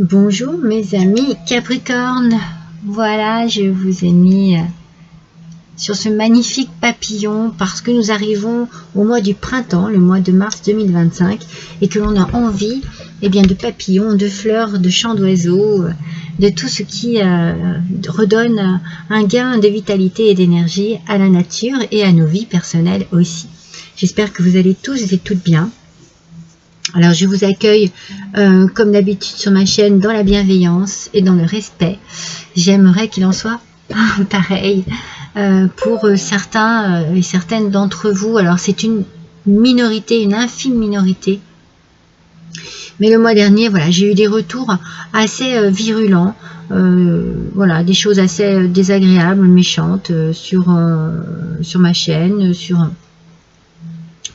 Bonjour mes amis Capricorne, voilà je vous ai mis sur ce magnifique papillon parce que nous arrivons au mois du printemps, le mois de mars 2025 et que l'on a envie de papillons, de fleurs, de chants d'oiseaux, de tout ce qui redonne un gain de vitalité et d'énergie à la nature et à nos vies personnelles aussi. J'espère que vous allez tous et toutes bien. Alors je vous accueille comme d'habitude sur ma chaîne dans la bienveillance et dans le respect. J'aimerais qu'il en soit pareil pour certains et certaines d'entre vous. Alors c'est une minorité, une infime minorité. Mais le mois dernier, voilà, j'ai eu des retours assez virulents. Voilà, des choses assez désagréables, méchantes sur ma chaîne, sur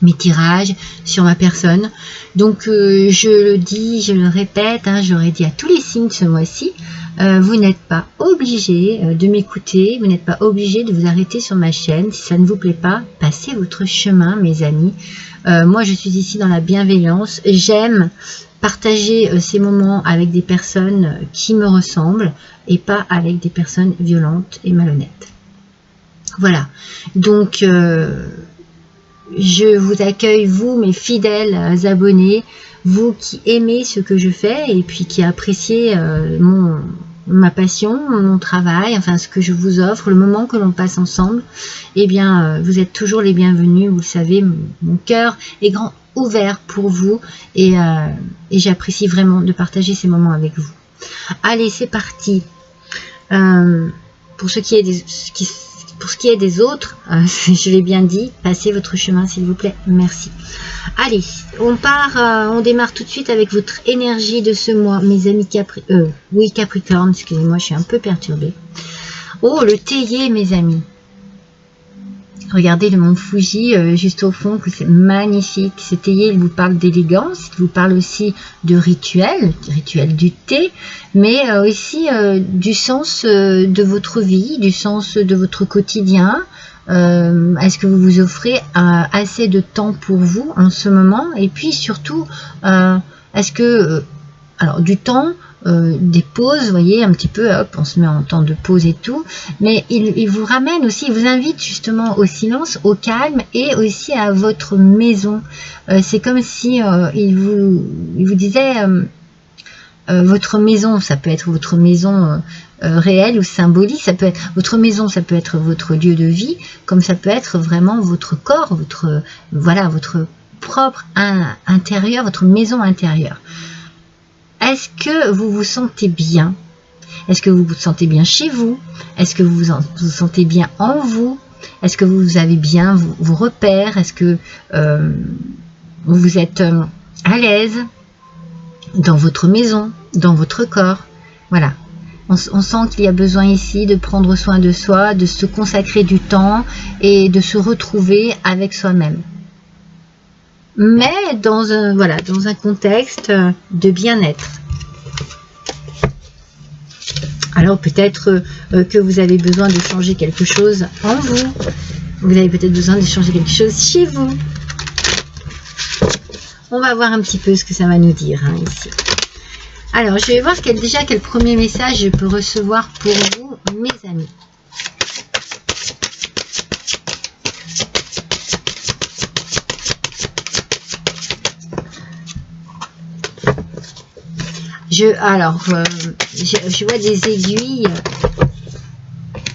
mes tirages, sur ma personne. Donc je le dis, je le répète, j'aurais dit à tous les signes ce mois-ci, vous n'êtes pas obligé de m'écouter, vous n'êtes pas obligé de vous arrêter sur ma chaîne. Si ça ne vous plaît pas, passez votre chemin mes amis. Moi je suis ici dans la bienveillance, j'aime partager ces moments avec des personnes qui me ressemblent et pas avec des personnes violentes et malhonnêtes. Voilà, donc je vous accueille, vous, mes fidèles abonnés, vous qui aimez ce que je fais et puis qui appréciez ma passion, mon travail, enfin ce que je vous offre, le moment que l'on passe ensemble. Eh bien, vous êtes toujours les bienvenus, vous le savez, mon cœur est grand ouvert pour vous et j'apprécie vraiment de partager ces moments avec vous. Allez, c'est parti. Pour ce qui est des autres, je l'ai bien dit, passez votre chemin s'il vous plaît, merci. Allez, on part, on démarre tout de suite avec votre énergie de ce mois, mes amis Capricorne, excusez-moi, je suis un peu perturbée. Oh, le théier, mes amis. Regardez le mont Fuji juste au fond, que c'est magnifique. Ce théier, il vous parle d'élégance, il vous parle aussi de rituel du thé, mais aussi du sens de votre vie, du sens de votre quotidien. Est-ce que vous vous offrez assez de temps pour vous en ce moment? Et puis surtout, est-ce que, alors du temps, des pauses, vous voyez, un petit peu, hop, on se met en temps de pause et tout, mais il vous ramène aussi, il vous invite justement au silence, au calme et aussi à votre maison. C'est comme si il vous disait, votre maison, ça peut être votre maison réelle ou symbolique, ça peut être votre maison, ça peut être votre lieu de vie, comme ça peut être vraiment votre corps, votre propre intérieur, votre maison intérieure. Est-ce que vous vous sentez bien? Est-ce que vous vous sentez bien chez vous? Est-ce que vous vous sentez bien en vous? Est-ce que vous avez bien vos repères? Est-ce que vous êtes à l'aise dans votre maison, dans votre corps? Voilà. On sent qu'il y a besoin ici de prendre soin de soi, de se consacrer du temps et de se retrouver avec soi-même. Mais dans un contexte de bien-être. Alors peut-être que vous avez besoin de changer quelque chose en vous. Vous avez peut-être besoin de changer quelque chose chez vous. On va voir un petit peu ce que ça va nous dire ici. Alors je vais voir quel premier message je peux recevoir pour vous, mes amis. Je vois des aiguilles.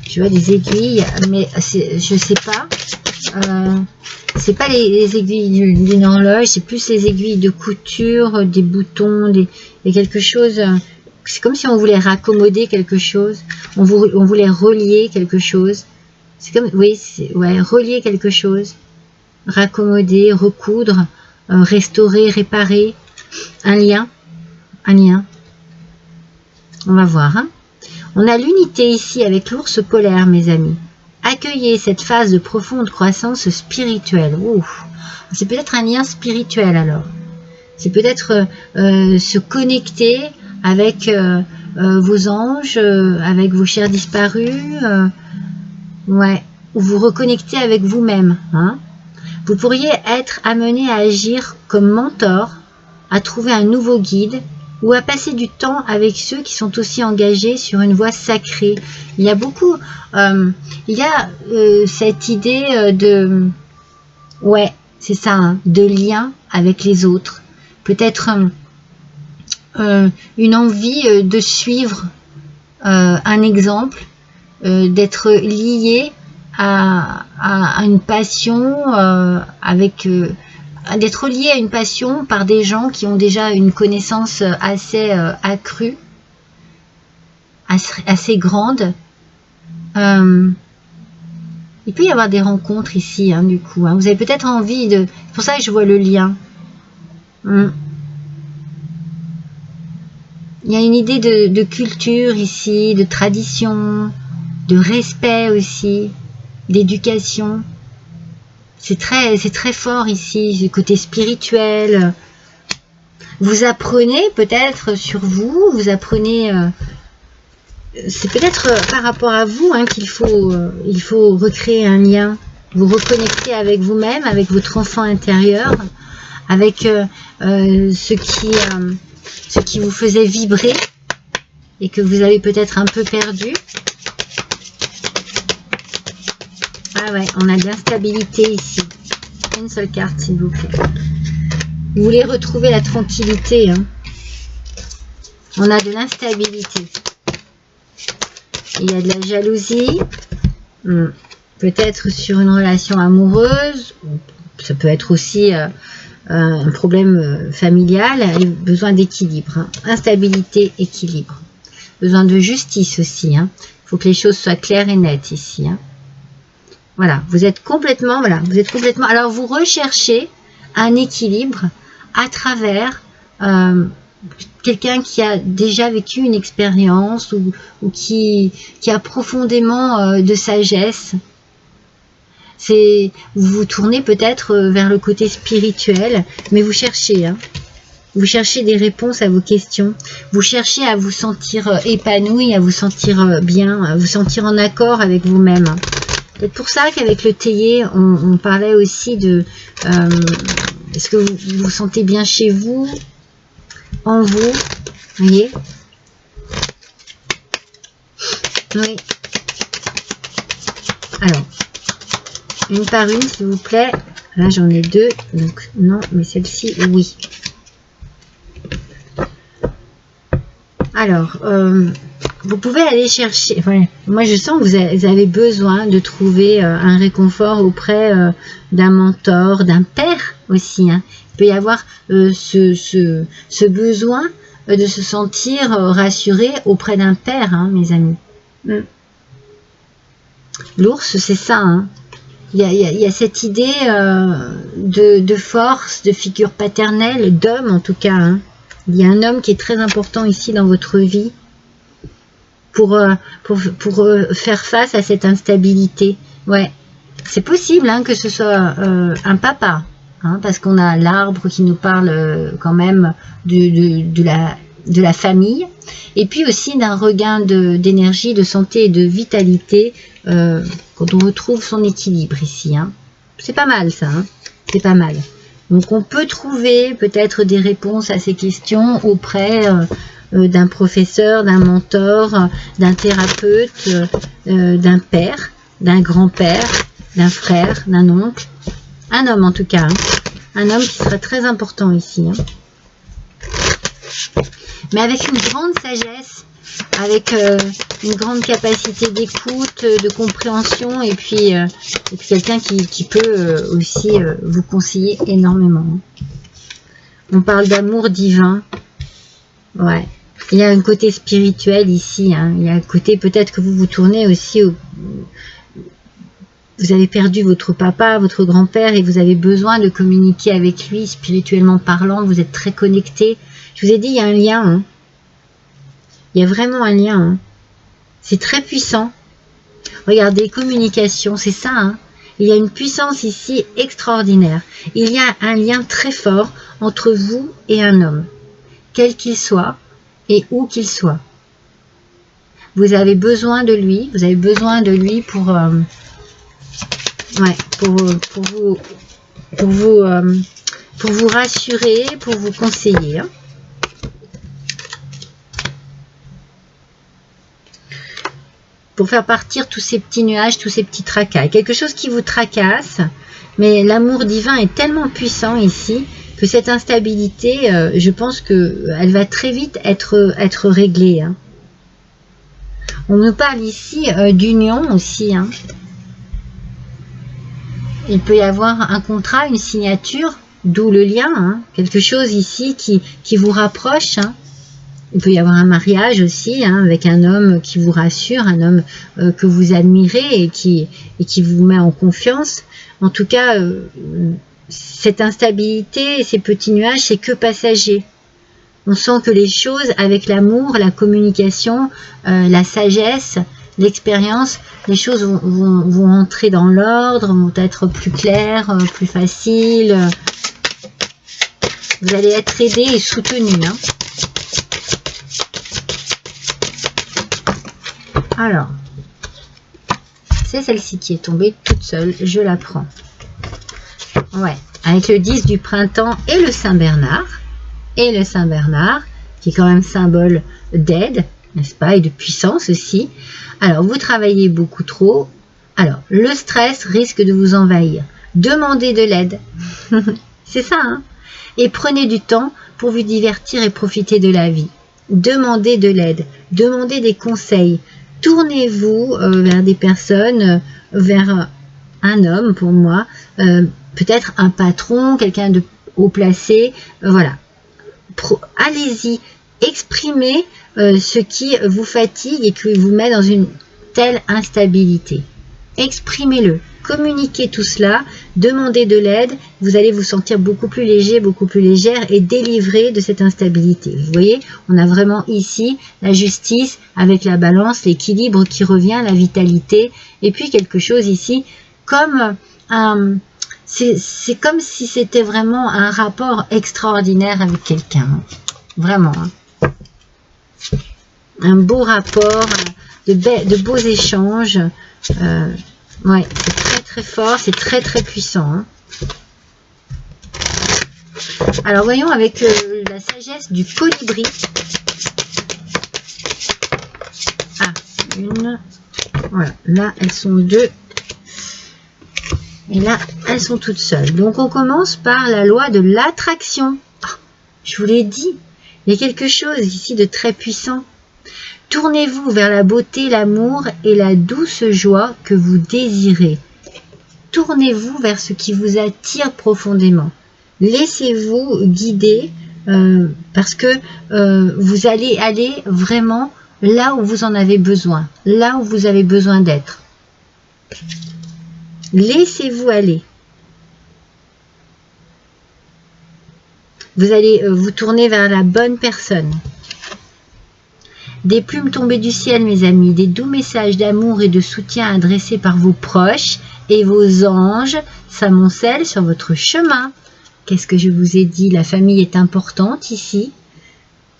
Je vois des aiguilles, mais je sais pas. C'est pas les aiguilles d'une horloge, c'est plus les aiguilles de couture, des boutons, quelque chose. C'est comme si on voulait raccommoder quelque chose. On voulait relier quelque chose. C'est comme, oui, relier quelque chose. Raccommoder, recoudre, restaurer, réparer. Un lien. On va voir. On a l'unité ici avec l'ours polaire, mes amis. Accueillez cette phase de profonde croissance spirituelle. C'est peut-être un lien spirituel alors. C'est peut-être se connecter avec vos anges, avec vos chers disparus. Ou vous reconnecter avec vous-même. Vous pourriez être amené à agir comme mentor, à trouver un nouveau guide ou à passer du temps avec ceux qui sont aussi engagés sur une voie sacrée. Il y a beaucoup, cette idée de, ouais, c'est ça, hein, de lien avec les autres. Peut-être une envie de suivre un exemple, d'être lié à une passion, d'être lié à une passion par des gens qui ont déjà une connaissance assez accrue, assez grande. Il peut y avoir des rencontres ici, hein, du coup. Hein. Vous avez peut-être envie de... C'est pour ça que je vois le lien. Il y a une idée de culture ici, de tradition, de respect aussi, d'éducation. C'est très fort ici, du côté spirituel. Vous apprenez peut-être sur vous, vous apprenez... c'est peut-être par rapport à vous, hein, qu'il faut, il faut recréer un lien, vous reconnecter avec vous-même, avec votre enfant intérieur, avec ce qui vous faisait vibrer et que vous avez peut-être un peu perdu. Ah ouais, on a de l'instabilité ici. Une seule carte, s'il vous plaît. Vous voulez retrouver la tranquillité. Hein. On a de l'instabilité. Il y a de la jalousie. Peut-être sur une relation amoureuse. Ça peut être aussi un problème familial. Et besoin d'équilibre. Hein. Instabilité, équilibre. Besoin de justice aussi. Il faut que les choses soient claires et nettes ici. Voilà, vous êtes complètement, alors vous recherchez un équilibre à travers quelqu'un qui a déjà vécu une expérience ou qui a profondément de sagesse. Vous vous tournez peut-être vers le côté spirituel, mais vous cherchez, vous cherchez des réponses à vos questions. Vous cherchez à vous sentir épanoui, à vous sentir bien, à vous sentir en accord avec vous-même. C'est pour ça qu'avec le théier, on parlait aussi de est-ce que vous vous sentez bien chez vous, en vous, vous voyez? Oui. Alors, une par une, s'il vous plaît. Là, j'en ai deux, donc non, mais celle-ci, oui. Alors, vous pouvez aller chercher, enfin, moi je sens que vous avez besoin de trouver un réconfort auprès d'un mentor, d'un père aussi. Il peut y avoir ce besoin de se sentir rassuré auprès d'un père, mes amis. L'ours, c'est ça. Il y a cette idée de force, de figure paternelle, d'homme en tout cas. Il y a un homme qui est très important ici dans votre vie pour faire face à cette instabilité. Ouais, c'est possible que ce soit un papa, parce qu'on a l'arbre qui nous parle quand même de la famille, et puis aussi d'un regain d'énergie, de santé et de vitalité quand on retrouve son équilibre ici. C'est pas mal ça, c'est pas mal. Donc on peut trouver peut-être des réponses à ces questions auprès d'un professeur, d'un mentor, d'un thérapeute, d'un père, d'un grand-père, d'un frère, d'un oncle. Un homme en tout cas. Un homme qui sera très important ici. Mais avec une grande sagesse, avec une grande capacité d'écoute, de compréhension, et puis quelqu'un qui peut aussi vous conseiller énormément. On parle d'amour divin. Ouais. Il y a un côté spirituel ici. Il y a un côté, peut-être que vous vous tournez aussi vous avez perdu votre papa, votre grand-père, et vous avez besoin de communiquer avec lui, spirituellement parlant. Vous êtes très connectés. Je vous ai dit, il y a un lien. Il y a vraiment un lien. C'est très puissant. Regardez, communication, c'est ça. Il y a une puissance ici extraordinaire. Il y a un lien très fort entre vous et un homme, quel qu'il soit et où qu'il soit. Vous avez besoin de lui. Vous avez besoin de lui pour vous rassurer, pour vous conseiller. pour faire partir tous ces petits nuages, tous ces petits tracas. Quelque chose qui vous tracasse, mais l'amour divin est tellement puissant ici que cette instabilité, je pense qu'elle va très vite être réglée. Hein. On nous parle ici d'union aussi. Hein. Il peut y avoir un contrat, une signature, d'où le lien. Hein. Quelque chose ici qui vous rapproche. Hein. Il peut y avoir un mariage aussi, hein, avec un homme qui vous rassure, un homme que vous admirez et qui vous met en confiance. En tout cas, cette instabilité, ces petits nuages, c'est que passager. On sent que les choses, avec l'amour, la communication, la sagesse, l'expérience, les choses vont entrer dans l'ordre, vont être plus claires, plus faciles. Vous allez être aidé et soutenu. Hein. Alors, c'est celle-ci qui est tombée toute seule, je la prends. Ouais, avec le 10 du printemps et le Saint-Bernard. Et le Saint-Bernard, qui est quand même symbole d'aide, n'est-ce pas, et de puissance aussi. Alors, vous travaillez beaucoup trop. Alors, le stress risque de vous envahir. Demandez de l'aide. C'est ça, hein. Et prenez du temps pour vous divertir et profiter de la vie. Demandez de l'aide. Demandez des conseils. Tournez-vous vers des personnes, vers un homme pour moi, peut-être un patron, quelqu'un de haut placé, voilà. Allez-y, exprimez ce qui vous fatigue et qui vous met dans une telle instabilité. Exprimez-le, communiquez tout cela, demandez de l'aide, vous allez vous sentir beaucoup plus léger, beaucoup plus légère et délivré de cette instabilité. Vous voyez, on a vraiment ici la justice avec la balance, l'équilibre qui revient, la vitalité, et puis quelque chose ici comme un... C'est comme si c'était vraiment un rapport extraordinaire avec quelqu'un. Vraiment. Hein. Un beau rapport, de beaux échanges. Ouais, c'est très très fort, c'est très très puissant. Hein. Alors voyons avec la sagesse du colibri. Ah, une. Voilà, là elles sont deux. Et là, elles sont toutes seules. Donc, on commence par la loi de l'attraction. Ah, je vous l'ai dit, il y a quelque chose ici de très puissant. Tournez-vous vers la beauté, l'amour et la douce joie que vous désirez. Tournez-vous vers ce qui vous attire profondément. Laissez-vous guider parce que vous allez aller vraiment là où vous en avez besoin, là où vous avez besoin d'être. Laissez-vous aller. Vous allez vous tourner vers la bonne personne. Des plumes tombées du ciel, mes amis, des doux messages d'amour et de soutien adressés par vos proches et vos anges s'amoncellent sur votre chemin. Qu'est-ce que je vous ai dit? La famille est importante ici.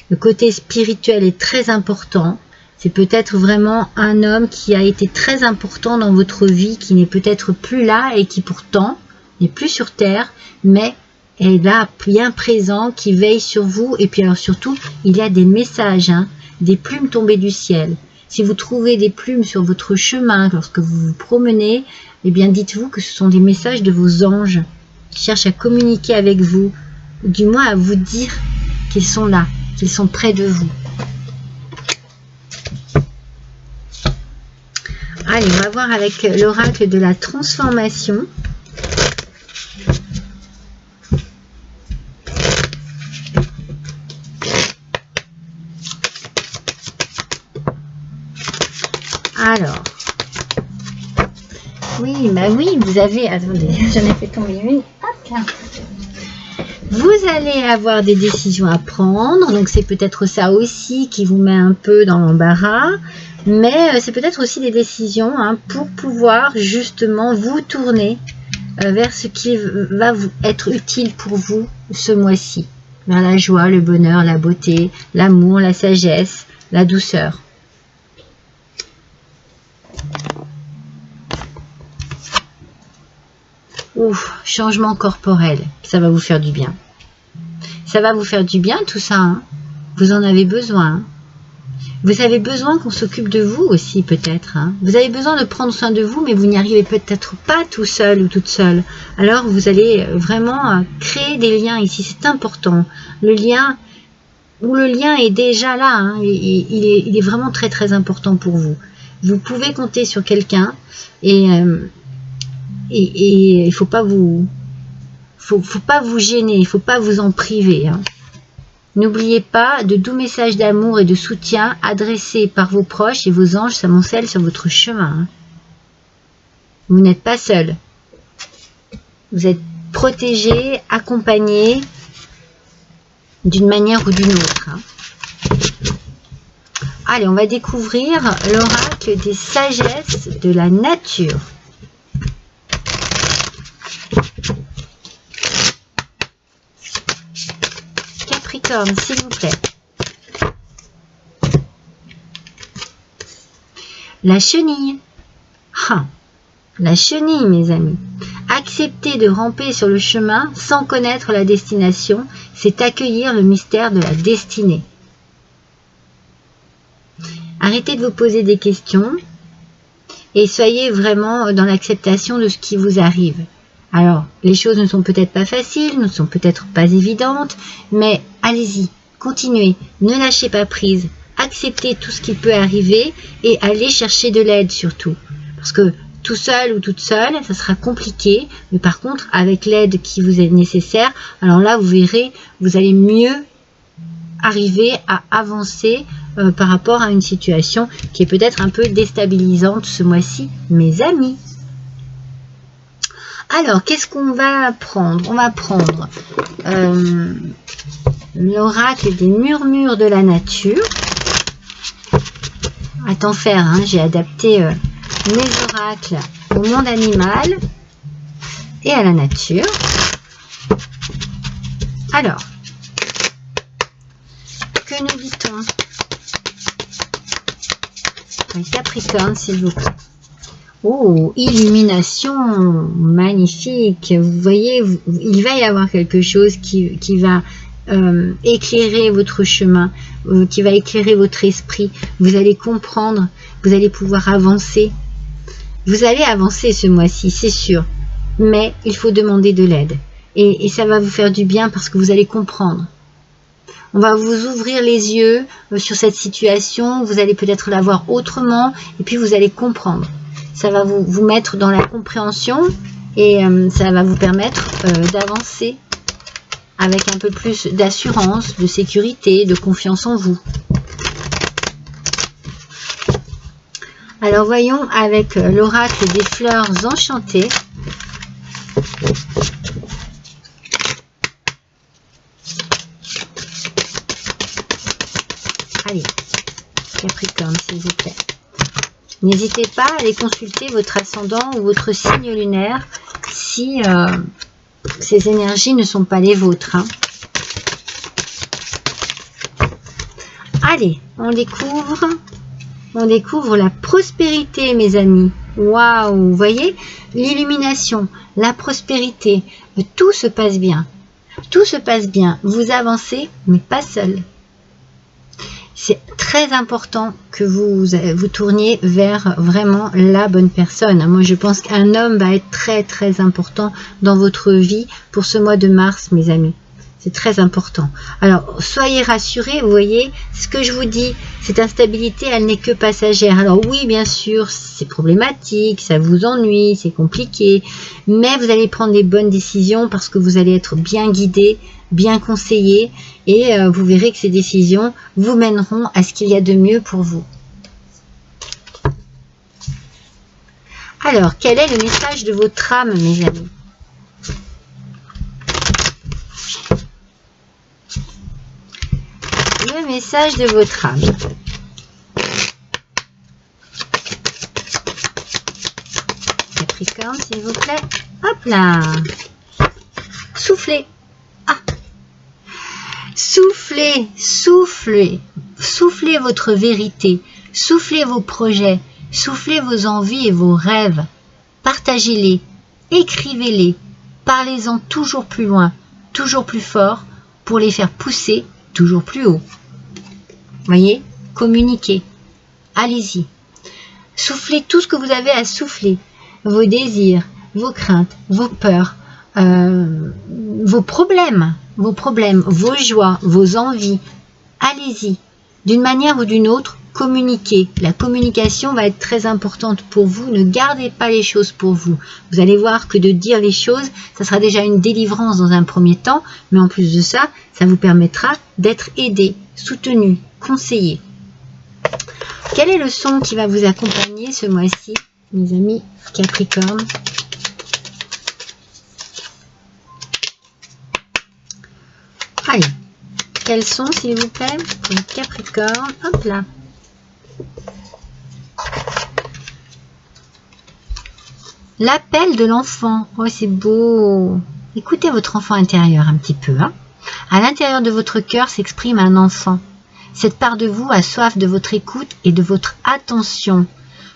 Le côté spirituel est très important. C'est peut-être vraiment un homme qui a été très important dans votre vie, qui n'est peut-être plus là et qui pourtant n'est plus sur terre, mais est là bien présent, qui veille sur vous. Et puis alors surtout, il y a des messages, hein, des plumes tombées du ciel. Si vous trouvez des plumes sur votre chemin lorsque vous vous promenez, eh bien dites-vous que ce sont des messages de vos anges qui cherchent à communiquer avec vous, ou du moins à vous dire qu'ils sont là, qu'ils sont près de vous. Allez, on va voir avec l'oracle de la transformation. Alors, oui, bah oui, vous avez... Attendez, j'en ai fait tomber une. Hop là. Vous allez avoir des décisions à prendre, donc c'est peut-être ça aussi qui vous met un peu dans l'embarras. Mais c'est peut-être aussi des décisions hein, pour pouvoir justement vous tourner vers ce qui va vous être utile pour vous ce mois-ci. Vers la joie, le bonheur, la beauté, l'amour, la sagesse, la douceur. Ouf, changement corporel, ça va vous faire du bien. Ça va vous faire du bien tout ça, hein. Vous en avez besoin. Hein. Vous avez besoin qu'on s'occupe de vous aussi peut-être. Hein. Vous avez besoin de prendre soin de vous, mais vous n'y arrivez peut-être pas tout seul ou toute seule. Alors vous allez vraiment créer des liens ici, c'est important. Le lien est déjà là, hein, il est vraiment très très important pour vous. Vous pouvez compter sur quelqu'un et il faut pas vous gêner, il faut pas vous en priver. Hein. N'oubliez pas de doux messages d'amour et de soutien adressés par vos proches et vos anges s'amoncellent sur votre chemin. Hein. Vous n'êtes pas seul. Vous êtes protégé, accompagné d'une manière ou d'une autre. Hein. Allez, on va découvrir l'oracle des sagesses de la nature. Capricorne, s'il vous plaît. La chenille. Ah, la chenille, mes amis. Accepter de ramper sur le chemin sans connaître la destination, c'est accueillir le mystère de la destinée. Arrêtez de vous poser des questions et soyez vraiment dans l'acceptation de ce qui vous arrive. Alors, les choses ne sont peut-être pas faciles, ne sont peut-être pas évidentes, mais allez-y, continuez, ne lâchez pas prise, acceptez tout ce qui peut arriver et allez chercher de l'aide surtout. Parce que tout seul ou toute seule, ça sera compliqué, mais par contre, avec l'aide qui vous est nécessaire, alors là, vous verrez, vous allez mieux arriver à avancer par rapport à une situation qui est peut-être un peu déstabilisante ce mois-ci, mes amis. Alors, qu'est-ce qu'on va prendre? On va prendre l'oracle des murmures de la nature. À t'en faire, hein, j'ai adapté mes oracles au monde animal et à la nature. Alors, que nous dit-on? Un Capricorne, s'il vous plaît. Oh, illumination, magnifique. Vous voyez, il va y avoir quelque chose qui va éclairer votre chemin, qui va éclairer votre esprit. Vous allez comprendre, vous allez pouvoir avancer. Vous allez avancer ce mois-ci, c'est sûr. Mais il faut demander de l'aide. Et ça va vous faire du bien parce que vous allez comprendre. On va vous ouvrir les yeux sur cette situation. Vous allez peut-être la voir autrement. Et puis vous allez comprendre. Ça va vous mettre dans la compréhension et ça va vous permettre d'avancer avec un peu plus d'assurance, de sécurité, de confiance en vous. Alors voyons avec l'oracle des fleurs enchantées. Allez, Capricorne, s'il vous plaît. N'hésitez pas à aller consulter votre ascendant ou votre signe lunaire si ces énergies ne sont pas les vôtres. Hein. Allez, on découvre la prospérité, mes amis. Waouh, vous voyez, l'illumination, la prospérité, tout se passe bien. Tout se passe bien. Vous avancez, mais pas seul. C'est très important que vous tourniez vers vraiment la bonne personne. Moi, je pense qu'un homme va être très très important dans votre vie pour ce mois de mars, mes amis. C'est très important. Alors, soyez rassurés, vous voyez, ce que je vous dis, cette instabilité, elle n'est que passagère. Alors oui, bien sûr, c'est problématique, ça vous ennuie, c'est compliqué, mais vous allez prendre les bonnes décisions parce que vous allez être bien guidé, bien conseillé, et vous verrez que ces décisions vous mèneront à ce qu'il y a de mieux pour vous. Alors, quel est le message de votre âme, mes amis? Le message de votre âme. Capricorne, s'il vous plaît. Hop là. Soufflez. Ah. Soufflez, soufflez. Soufflez votre vérité. Soufflez vos projets. Soufflez vos envies et vos rêves. Partagez-les. Écrivez-les. Parlez-en toujours plus loin, toujours plus fort pour les faire pousser toujours plus haut. Voyez, communiquer. Allez-y. Soufflez tout ce que vous avez à souffler. Vos désirs, vos craintes, vos peurs, vos problèmes, vos joies, vos envies. Allez-y. D'une manière ou d'une autre, communiquez. La communication va être très importante pour vous. Ne gardez pas les choses pour vous. Vous allez voir que de dire les choses, ça sera déjà une délivrance dans un premier temps, mais en plus de ça, ça vous permettra d'être aidé, soutenu, conseillé. Quel est le son qui va vous accompagner ce mois-ci, mes amis Capricorne? Allez, quels son, s'il vous plaît, pour le Capricorne? Hop là. L'appel de l'enfant. Oh, c'est beau. Écoutez votre enfant intérieur un petit peu. Hein. À l'intérieur de votre cœur s'exprime un enfant. Cette part de vous a soif de votre écoute et de votre attention.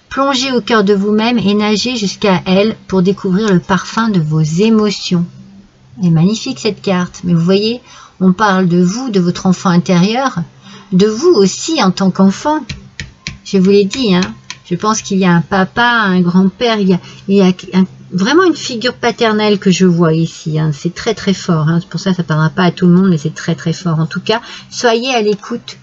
Plongez au cœur de vous-même et nagez jusqu'à elle pour découvrir le parfum de vos émotions. Elle est magnifique cette carte, mais vous voyez, on parle de vous, de votre enfant intérieur, de vous aussi en tant qu'enfant. Je vous l'ai dit, hein, je pense qu'il y a un papa, un grand-père, il y a vraiment une figure paternelle que je vois ici. Hein. C'est très très fort, hein. C'est pour ça que ça ne parlera pas à tout le monde, mais c'est très très fort. En tout cas, soyez à l'écoute.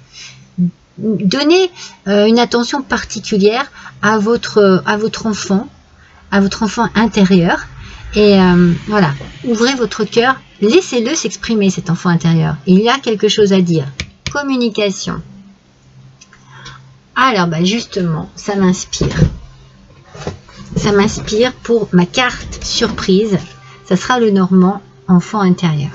Donnez une attention particulière à votre enfant intérieur. Et voilà, ouvrez votre cœur, laissez-le s'exprimer, cet enfant intérieur. Il y a quelque chose à dire. Communication. Alors, bah justement, ça m'inspire. Ça m'inspire pour ma carte surprise. Ça sera le Normand, enfant intérieur.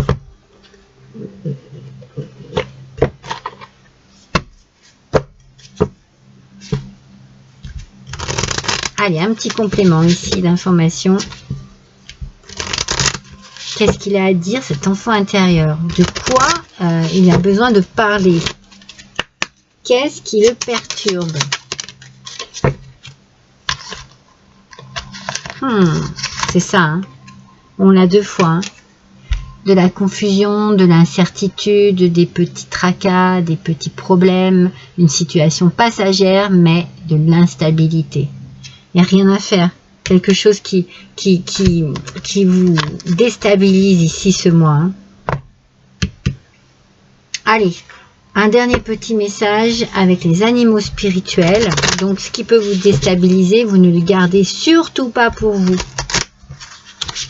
Allez, un petit complément ici d'information. Qu'est-ce qu'il a à dire, cet enfant intérieur? De quoi il a besoin de parler? Qu'est-ce qui le perturbe? C'est ça, hein. On l'a deux fois. Hein. De la confusion, de l'incertitude, des petits tracas, des petits problèmes, une situation passagère, mais de l'instabilité. Il n'y a rien à faire. Quelque chose qui vous déstabilise ici ce mois. Hein. Allez, un dernier petit message avec les animaux spirituels. Donc, ce qui peut vous déstabiliser, vous ne le gardez surtout pas pour vous.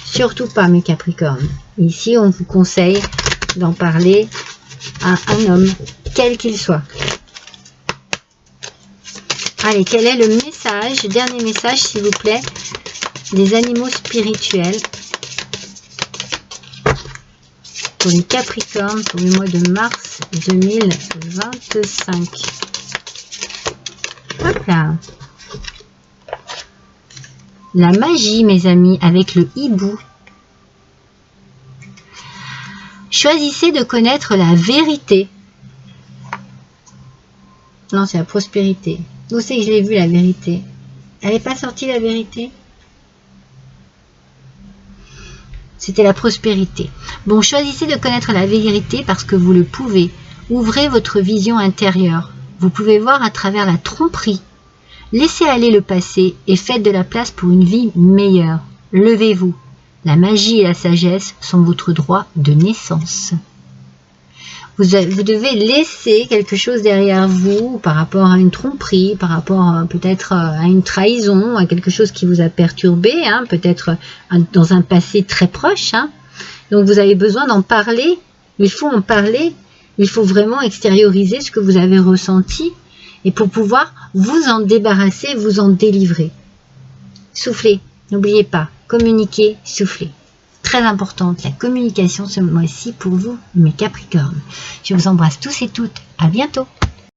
Surtout pas, mes Capricornes. Ici, on vous conseille d'en parler à un homme, quel qu'il soit. Allez, quel est le message, dernier message s'il vous plaît, des animaux spirituels pour les Capricornes pour le mois de mars 2025. Hop là. La magie, mes amis, avec le hibou. Choisissez de connaître la vérité. Non, c'est la prospérité. Où c'est que je l'ai vu, la vérité? Elle n'est pas sortie, la vérité? C'était la prospérité. Bon, choisissez de connaître la vérité parce que vous le pouvez. Ouvrez votre vision intérieure. Vous pouvez voir à travers la tromperie. Laissez aller le passé et faites de la place pour une vie meilleure. Levez-vous. La magie et la sagesse sont votre droit de naissance. Vous devez laisser quelque chose derrière vous par rapport à une tromperie, par rapport peut-être à une trahison, à quelque chose qui vous a perturbé, hein, peut-être dans un passé très proche. Hein. Donc vous avez besoin d'en parler, il faut en parler, il faut vraiment extérioriser ce que vous avez ressenti et pour pouvoir vous en débarrasser, vous en délivrer. Soufflez, n'oubliez pas, communiquez, soufflez. Très importante, la communication ce mois-ci pour vous, mes Capricornes. Je vous embrasse tous et toutes. À bientôt.